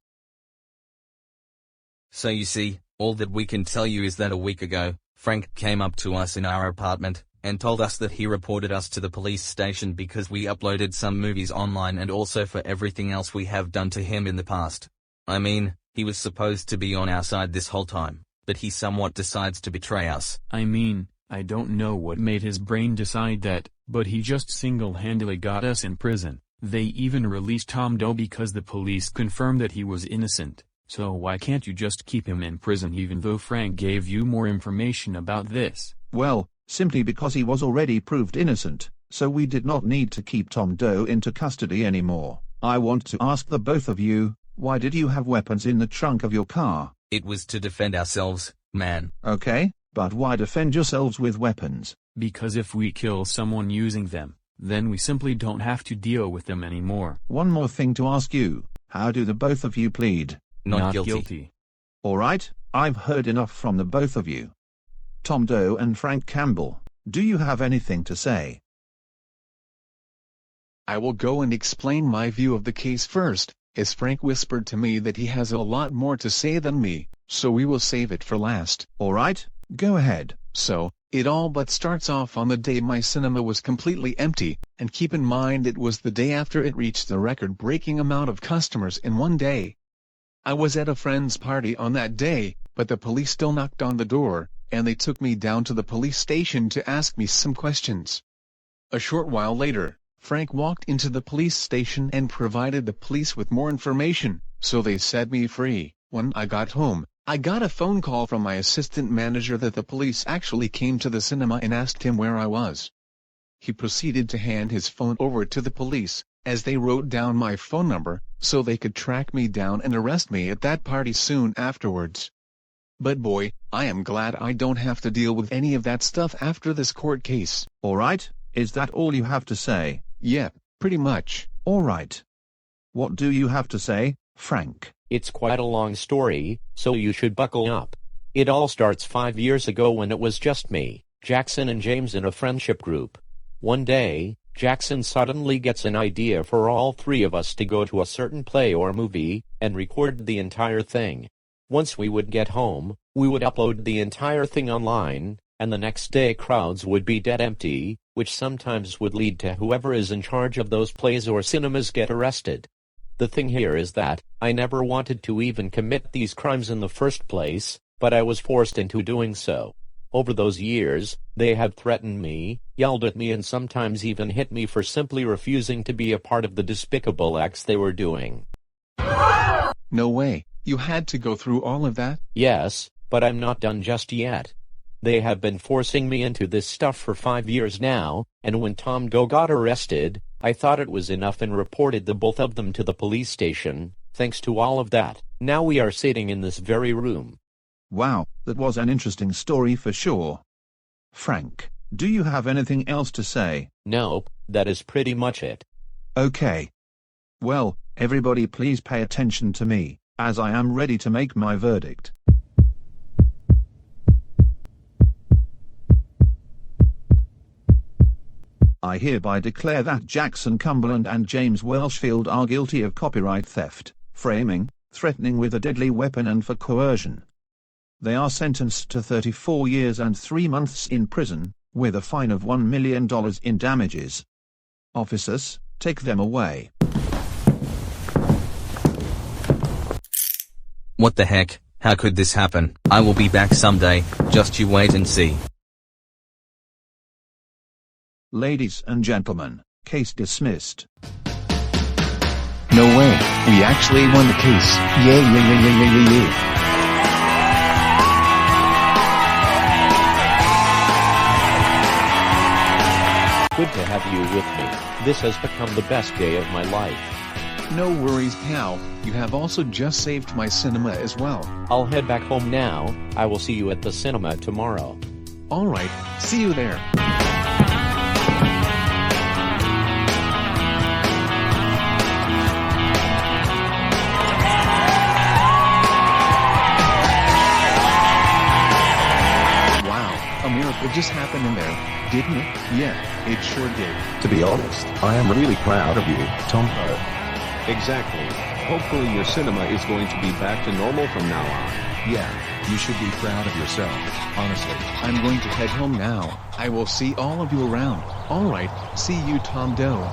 So you see, all that we can tell you is that a week ago, Frank came up to us in our apartment, and told us that he reported us to the police station because we uploaded some movies online and also for everything else we have done to him in the past. I mean, he was supposed to be on our side this whole time, but he somewhat decides to betray us.
I mean, I don't know what made his brain decide that, but he just single-handedly got us in prison. They even released Tom Doe because the police confirmed that he was innocent. So why can't you just keep him in prison even though Frank gave you more information about this?
Well, simply because he was already proved innocent, so we did not need to keep Tom Doe into custody anymore. I want to ask the both of you, why did you have weapons in the trunk of your car?
It was to defend ourselves, man.
Okay, but why defend yourselves with weapons?
Because if we kill someone using them, then we simply don't have to deal with them anymore.
One more thing to ask you, how do the both of you plead?
Not guilty.
Alright, I've heard enough from the both of you. Tom Doe and Frank Campbell, do you have anything to say?
I will go and explain my view of the case first, as Frank whispered to me that he has a lot more to say than me, so we will save it for last.
Alright, go ahead.
So, it all but starts off on the day my cinema was completely empty, and keep in mind it was the day after it reached the record-breaking amount of customers in one day. I was at a friend's party on that day, but the police still knocked on the door, and they took me down to the police station to ask me some questions. A short while later, Frank walked into the police station and provided the police with more information, so they set me free. When I got home, I got a phone call from my assistant manager that the police actually came to the cinema and asked him where I was. He proceeded to hand his phone over to the police, as they wrote down my phone number, so they could track me down and arrest me at that party soon afterwards. But boy, I am glad I don't have to deal with any of that stuff after this court case.
Alright, is that all you have to say?
Yeah, pretty much.
Alright. What do you have to say, Frank?
It's quite a long story, so you should buckle up. It all starts 5 years ago when it was just me, Jackson and James in a friendship group. One day, Jackson suddenly gets an idea for all three of us to go to a certain play or movie, and record the entire thing. Once we would get home, we would upload the entire thing online, and the next day crowds would be dead empty, which sometimes would lead to whoever is in charge of those plays or cinemas get arrested. The thing here is that, I never wanted to even commit these crimes in the first place, but I was forced into doing so. Over those years, they have threatened me, yelled at me and sometimes even hit me for simply refusing to be a part of the despicable acts they were doing.
No way, you had to go through all of that?
Yes, but I'm not done just yet. They have been forcing me into this stuff for 5 years now, and when Tom Doe got arrested, I thought it was enough and reported the both of them to the police station. Thanks to all of that, now we are sitting in this very room.
Wow, that was an interesting story for sure. Frank, do you have anything else to say?
Nope, that is pretty much it.
Okay. Well, everybody please pay attention to me, as I am ready to make my verdict. I hereby declare that Jackson Cumberland and James Welshfield are guilty of copyright theft, framing, threatening with a deadly weapon and for coercion. They are sentenced to 34 years and 3 months in prison, with a fine of $1 million in damages. Officers, take them away.
What the heck? How could this happen? I will be back someday, just you wait and see.
Ladies and gentlemen, case dismissed.
No way, we actually won the case. Yay, yay, yay, yay, yay, yay, yay.
Good to have you with me. This has become the best day of my life.
No worries, pal. You have also just saved my cinema as well.
I'll head back home now. I will see you at the cinema tomorrow.
Alright, see you there. A miracle just happened in there, didn't it? Yeah, it sure did.
To be honest, I am really proud of you, Tom Doe.
Exactly. Hopefully your cinema is going to be back to normal from now on.
Yeah, you should be proud of yourself, honestly.
I'm going to head home now. I will see all of you around. Alright, see you, Tom Doe.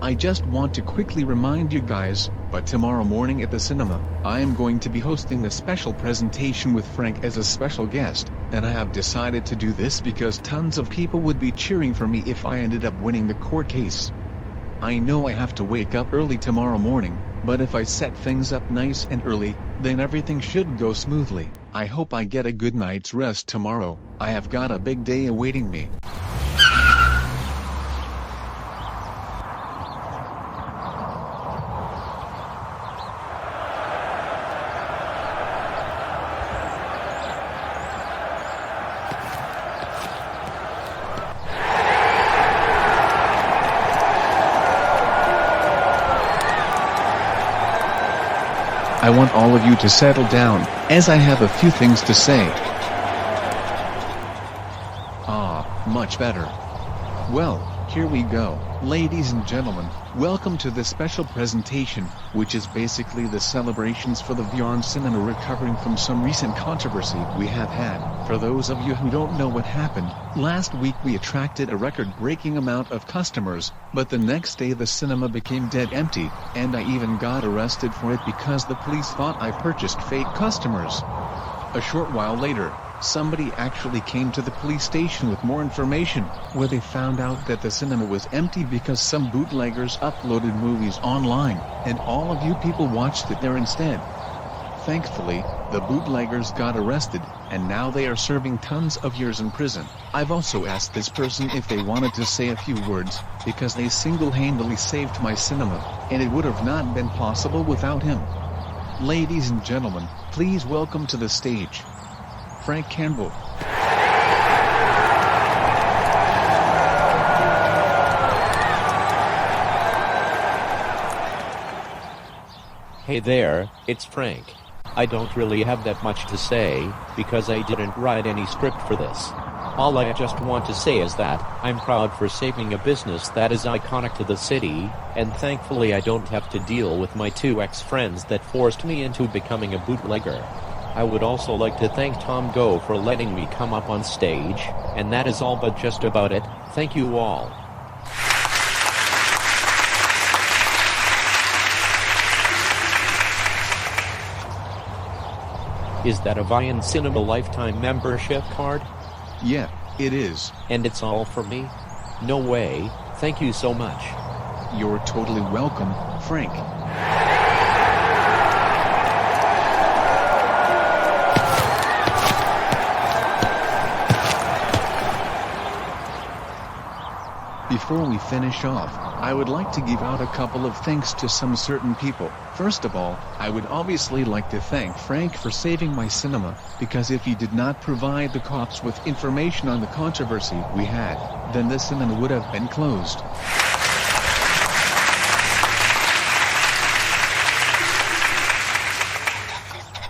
I just want to quickly remind you guys, but tomorrow morning at the cinema, I am going to be hosting a special presentation with Frank as a special guest, and I have decided to do this because tons of people would be cheering for me if I ended up winning the court case. I know I have to wake up early tomorrow morning, but if I set things up nice and early, then everything should go smoothly. I hope I get a good night's rest tomorrow. I have got a big day awaiting me. I want all of you to settle down, as I have a few things to say. Ah, my much better. Well, here we go, ladies and gentlemen, welcome to this special presentation, which is basically the celebrations for the Vyond Cinema recovering from some recent controversy we have had. For those of you who don't know what happened, last week we attracted a record-breaking amount of customers, but the next day the cinema became dead empty, and I even got arrested for it because the police thought I purchased fake customers. A short while later, somebody actually came to the police station with more information, where they found out that the cinema was empty because some bootleggers uploaded movies online, and all of you people watched it there instead. Thankfully, the bootleggers got arrested, and now they are serving tons of years in prison. I've also asked this person if they wanted to say a few words, because they single-handedly saved my cinema, and it would have not been possible without him. Ladies and gentlemen, please welcome to the stage Frank Campbell.
Hey there, it's Frank. I don't really have that much to say, because I didn't write any script for this. All I just want to say is that I'm proud for saving a business that is iconic to the city, and thankfully I don't have to deal with my two ex-friends that forced me into becoming a bootlegger. I would also like to thank Tom Go for letting me come up on stage, and that is all but just about it. Thank you all. Is that a Vyond Cinema lifetime membership card?
Yeah, it is.
And it's all for me? No way, thank you so much.
You're totally welcome, Frank. Before we finish off, I would like to give out a couple of thanks to some certain people. First of all, I would obviously like to thank Frank for saving my cinema, because if he did not provide the cops with information on the controversy we had, then the cinema would have been closed.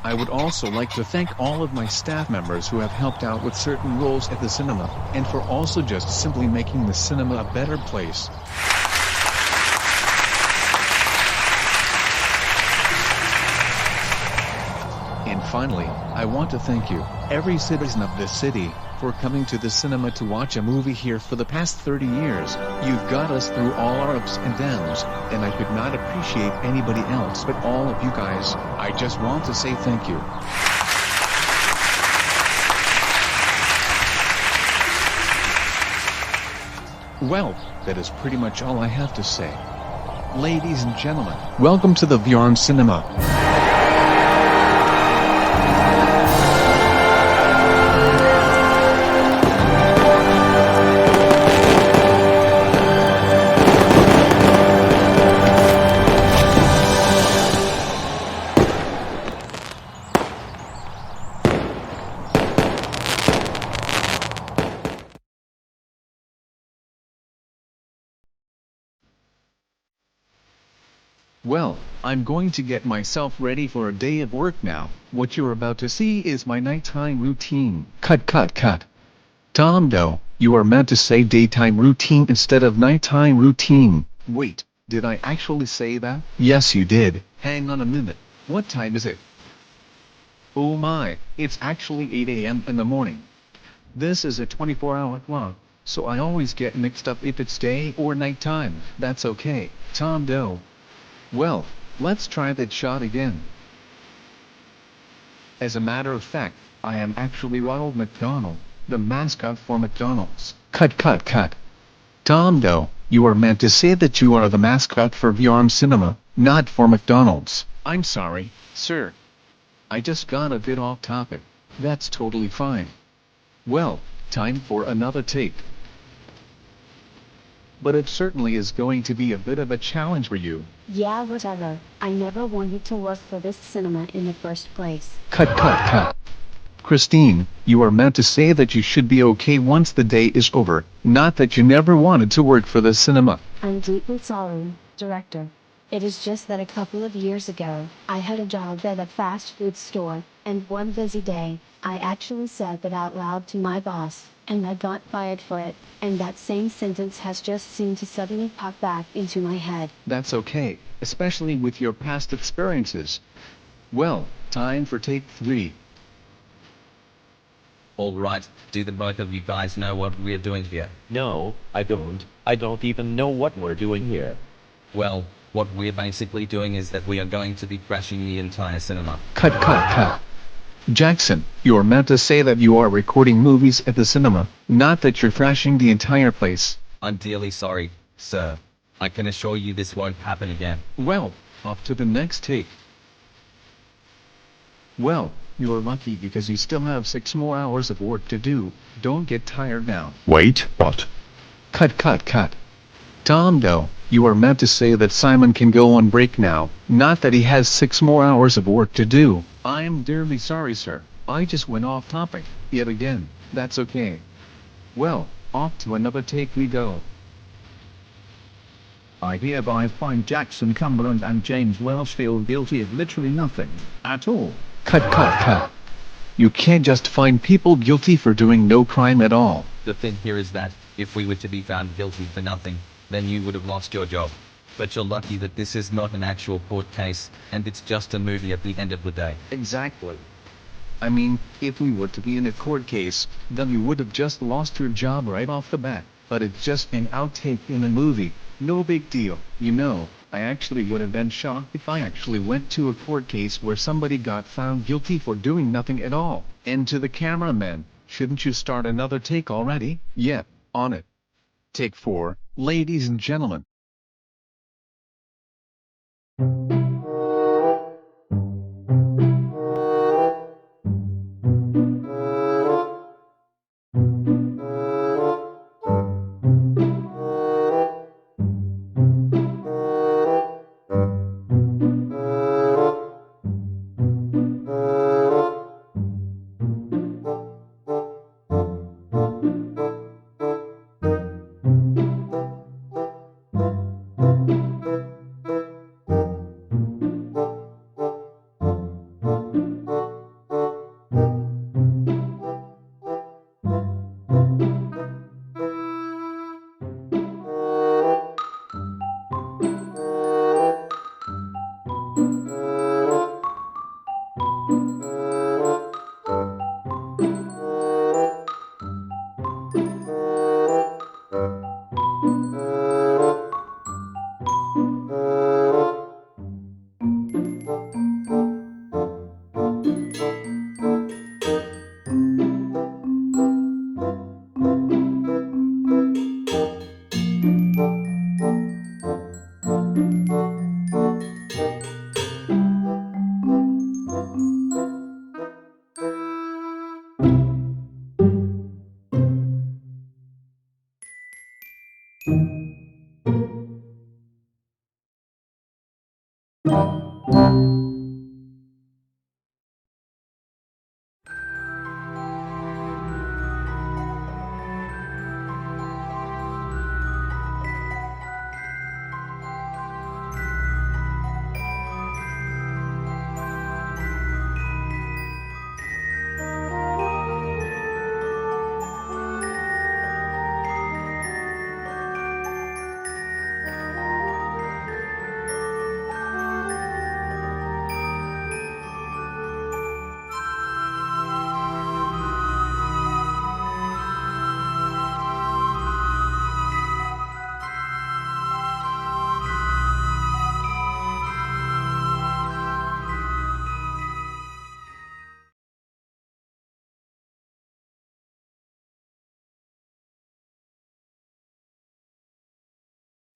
I would also like to thank all of my staff members who have helped out with certain roles at the cinema, and for also just simply making the cinema a better place. And finally, I want to thank you, every citizen of this city, for coming to the cinema to watch a movie here for the past 30 years. You've got us through all our ups and downs, and I could not appreciate anybody else but all of you guys. I just want to say thank you. Well, that is pretty much all I have to say. Ladies and gentlemen, welcome to the Vyond Cinema. Well, I'm going to get myself ready for a day of work now. What you're about to see is my nighttime routine. Cut, cut, cut. Tom Doe, you are meant to say daytime routine instead of nighttime routine. Wait, did I actually say that? Yes, you did. Hang on a minute. What time is it? Oh my, it's actually 8 a.m. in the morning. This is a 24-hour clock, so I always get mixed up if it's day or nighttime. That's okay, Tom Doe. Well, let's try that shot again. As a matter of fact, I am actually Ronald McDonald, the mascot for McDonald's. Cut, cut, cut. Tom Doe, you are meant to say that you are the mascot for Vyond Cinema, not for McDonald's. I'm sorry, sir. I just got a bit off topic. That's totally fine. Well, time for another take. But it certainly is going to be a bit of a challenge for you.
Yeah, whatever. I never wanted to work for this cinema in the first place.
Cut, cut, cut. Christine, you are meant to say that you should be okay once the day is over, not that you never wanted to work for the cinema.
I'm deeply sorry, director. It is just that a couple of years ago, I had a job at a fast food store, and one busy day, I actually said that out loud to my boss, and I got fired for it, and that same sentence has just seemed to suddenly pop back into my head.
That's okay, especially with your past experiences. Well, time for take 3.
Alright, do the both of you guys know what we're doing here?
No, I don't. I don't even know what we're doing here.
Well, what we're basically doing is that we are going to be crashing the entire cinema.
Cut. Jackson, you're meant to say that you are recording movies at the cinema, not that you're trashing the entire place.
I'm dearly sorry, sir. I can assure you this won't happen again.
Well, off to the next take. Well, you're lucky because you still have 6 more hours of work to do. Don't get tired now.
Wait, what?
Cut. Tom Doe, you are meant to say that Simon can go on break now, not that he has 6 more hours of work to do. I am dearly sorry, sir. I just went off topic, yet again. That's okay. Well, off to another take we go.
I hereby find Jackson Cumberland and James Welshfield guilty of literally nothing at all.
Cut. You can't just find people guilty for doing no crime at all.
The thing here is that, if we were to be found guilty for nothing, then you would have lost your job. But you're lucky that this is not an actual court case, and it's just a movie at the end of the day.
Exactly. I mean, if we were to be in a court case, then you would have just lost your job right off the bat. But it's just an outtake in a movie. No big deal. You know, I actually would have been shocked if I actually went to a court case where somebody got found guilty for doing nothing at all. And to the cameraman, shouldn't you start another take already? Yep, on it. Take 4, ladies and gentlemen.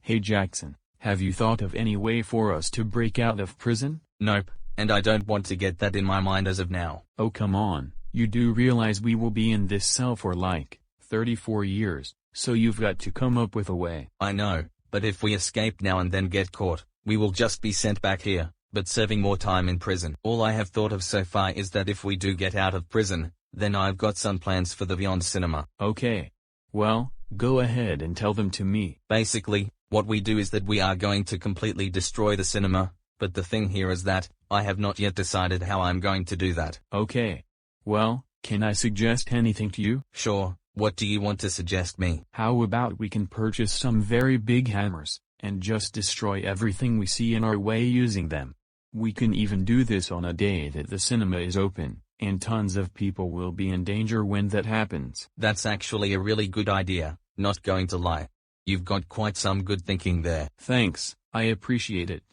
Hey Jackson, have you thought of any way for us to break out of prison?
Nope, and I don't want to get that in my mind as of now.
Oh come on, you do realize we will be in this cell for like 34 years, so you've got to come up with a way.
I know, but if we escape now and then get caught, we will just be sent back here, but serving more time in prison. All I have thought of so far is that if we do get out of prison, then I've got some plans for the Vyond Cinema.
Okay. Well, go ahead and tell them to me.
Basically, What we do is that we are going to completely destroy the cinema, but the thing here is that, I have not yet decided how I'm going to do that.
Okay. Well, can I suggest anything to you?
Sure, what do you want to suggest me?
How about we can purchase some very big hammers, and just destroy everything we see in our way using them. We can even do this on a day that the cinema is open, and tons of people will be in danger when that happens.
That's actually a really good idea, not going to lie. You've got quite some good thinking there.
Thanks, I appreciate it.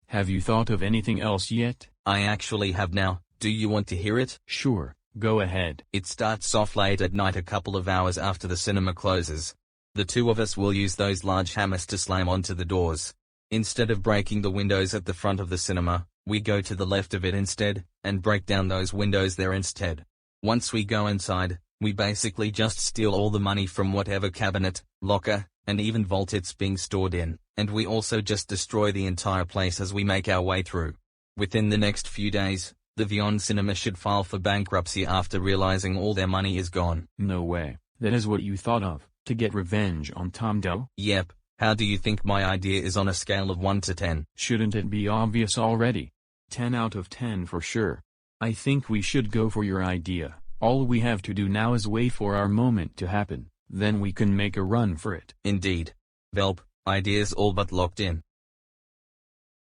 Have you thought of anything else yet?
I actually have now. Do you want to hear it?
Sure, go ahead.
It starts off late at night a couple of hours after the cinema closes. The two of us will use those large hammers to slam onto the doors. Instead of breaking the windows at the front of the cinema, we go to the left of it instead, and break down those windows there instead. Once we go inside, we basically just steal all the money from whatever cabinet, locker, and even vault it's being stored in, and we also just destroy the entire place as we make our way through. Within the next few days, the Vyond Cinema should file for bankruptcy after realizing all their money is gone.
No way. That is what you thought of, to get revenge on Tom Doe?
Yep. How do you think my idea is on a scale of 1 to 10?
Shouldn't it be obvious already? 10 out of 10 for sure. I think we should go for your idea. All we have to do now is wait for our moment to happen, then we can make a run for it.
Indeed. Velp, idea's all but locked in.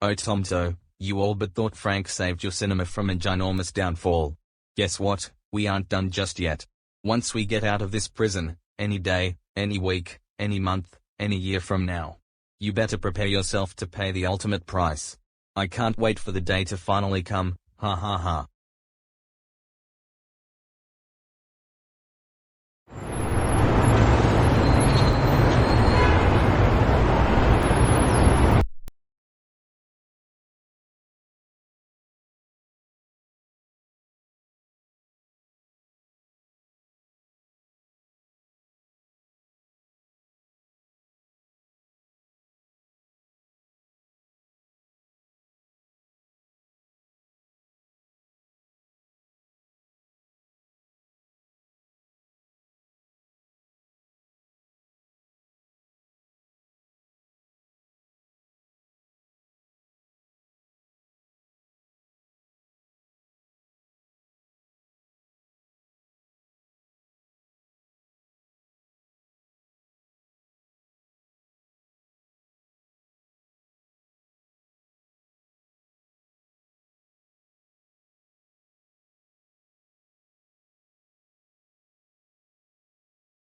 Oh Tom Doe, you all but thought Frank saved your cinema from a ginormous downfall. Guess what, we aren't done just yet. Once we get out of this prison, any day, any week, any month, any year from now, you better prepare yourself to pay the ultimate price. I can't wait for the day to finally come, ha ha ha.